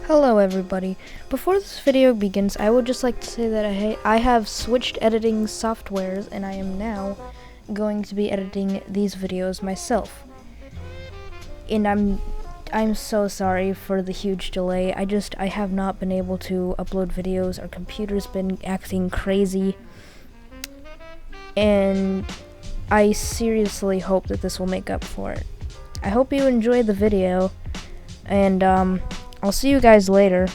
Hello everybody. Before this video begins, I would just like to say that I have switched editing softwares and I am now going to be editing these videos myself. And I'm so sorry for the huge delay. I have not been able to upload videos. Our computer's been acting crazy. And I seriously hope that this will make up for it. I hope you enjoyed the video, and I'll see you guys later.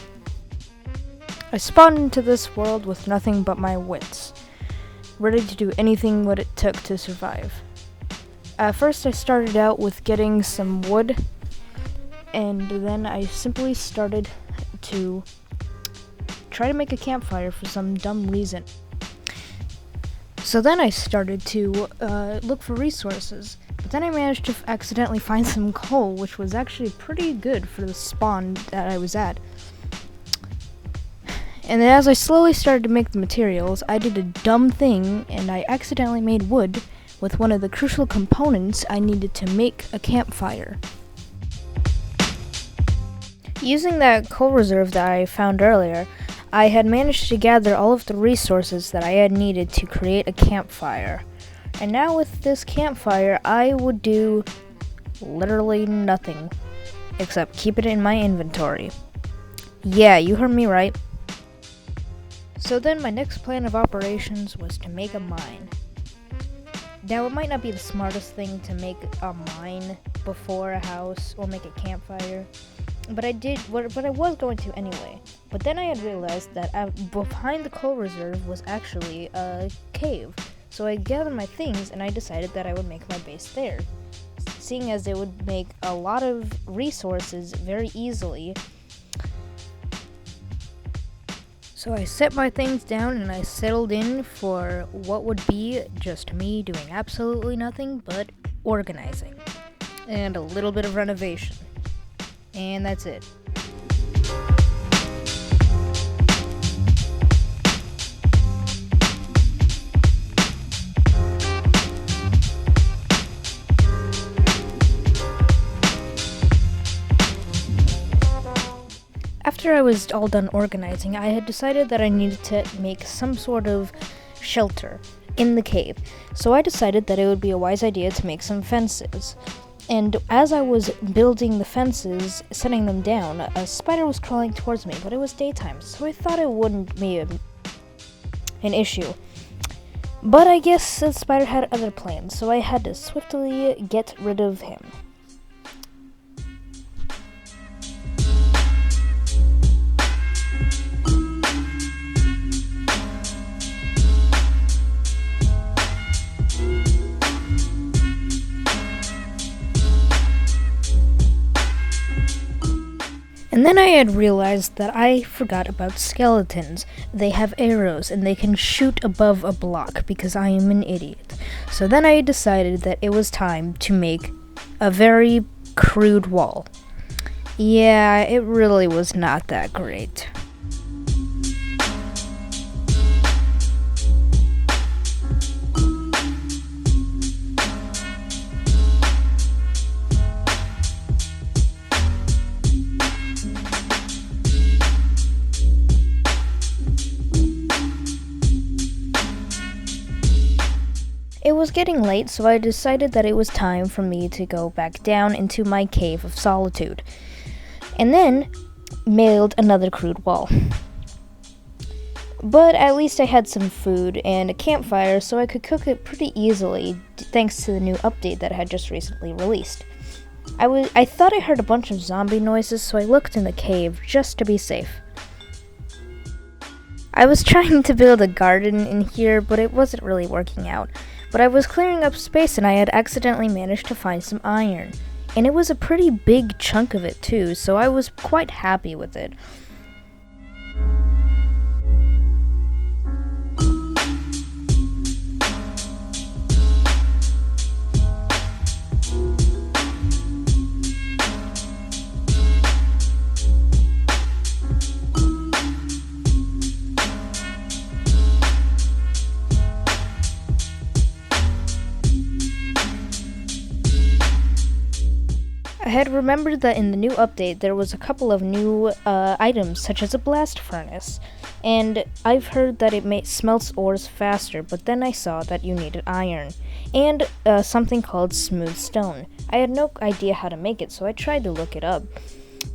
I spawned into this world with nothing but my wits, ready to do anything what it took to survive. First I started out with getting some wood, and then I simply started to try to make a campfire for some dumb reason. So then I started to look for resources, but then I managed to accidentally find some coal, which was actually pretty good for the spawn that I was at. And then as I slowly started to make the materials, I did a dumb thing, and I accidentally made wood with one of the crucial components I needed to make a campfire. Using that coal reserve that I found earlier, I had managed to gather all of the resources that I had needed to create a campfire. And now with this campfire, I would do literally nothing except keep it in my inventory. Yeah, you heard me right. So then my next plan of operations was to make a mine. Now it might not be the smartest thing to make a mine before a house or make a campfire, but I was going to anyway. But then I had realized that behind the coal reserve was actually a cave. So I gathered my things and I decided that I would make my base there, seeing as it would make a lot of resources very easily. So I set my things down and I settled in for what would be just me doing absolutely nothing but organizing and a little bit of renovation. And that's it. After I was all done organizing, I had decided that I needed to make some sort of shelter in the cave. So I decided that it would be a wise idea to make some fences. And as I was building the fences, setting them down, a spider was crawling towards me, but it was daytime, so I thought it wouldn't be an issue. But I guess the spider had other plans, so I had to swiftly get rid of him. And then I had realized that I forgot about skeletons. They have arrows and they can shoot above a block because I am an idiot. So then I decided that it was time to make a very crude wall. Yeah, it really was not that great. It was getting late, so I decided that it was time for me to go back down into my cave of solitude, and then made another crude wall. But at least I had some food and a campfire, so I could cook it pretty easily, thanks to the new update that I had just recently released. I thought I heard a bunch of zombie noises, so I looked in the cave just to be safe. I was trying to build a garden in here, but it wasn't really working out. But I was clearing up space and I had accidentally managed to find some iron. And it was a pretty big chunk of it too, so I was quite happy with it. I had remembered that in the new update there was a couple of new items, such as a blast furnace, and I've heard that it smelts ores faster, but then I saw that you needed iron, and something called smooth stone. I had no idea how to make it, so I tried to look it up,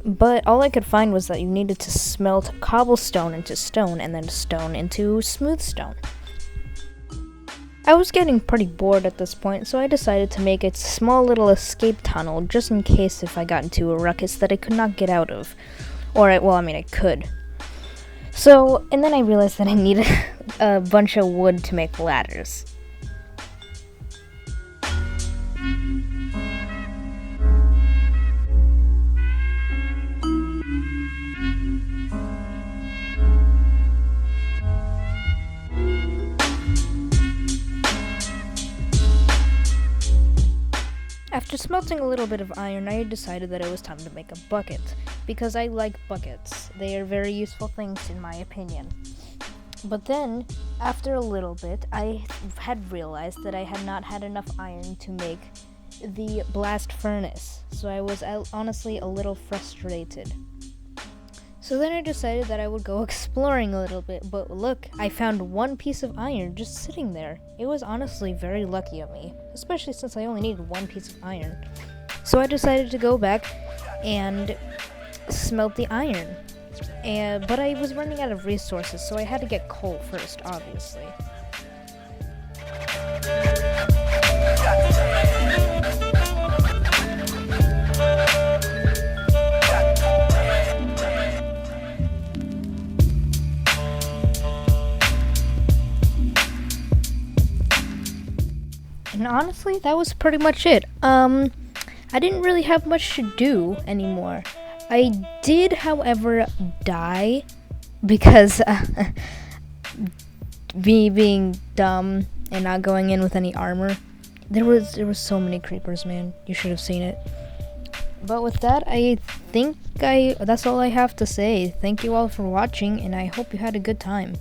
but all I could find was that you needed to smelt cobblestone into stone, and then stone into smooth stone. I was getting pretty bored at this point, so I decided to make a small little escape tunnel just in case if I got into a ruckus that I could not get out of. I could. So, and then I realized that I needed a bunch of wood to make ladders. After smelting a little bit of iron, I decided that it was time to make a bucket, because I like buckets. They are very useful things in my opinion. But then, after a little bit, I had realized that I had not had enough iron to make the blast furnace, so I was honestly a little frustrated. So then I decided that I would go exploring a little bit, but look, I found one piece of iron just sitting there. It was honestly very lucky of me, especially since I only needed one piece of iron. So I decided to go back and smelt the iron. But I was running out of resources, so I had to get coal first, obviously. And honestly, that was pretty much it. I didn't really have much to do anymore. I did, however, die because me being dumb and not going in with any armor. There was so many creepers, man. You should have seen it. But with that, I think that's all I have to say. Thank you all for watching, and I hope you had a good time.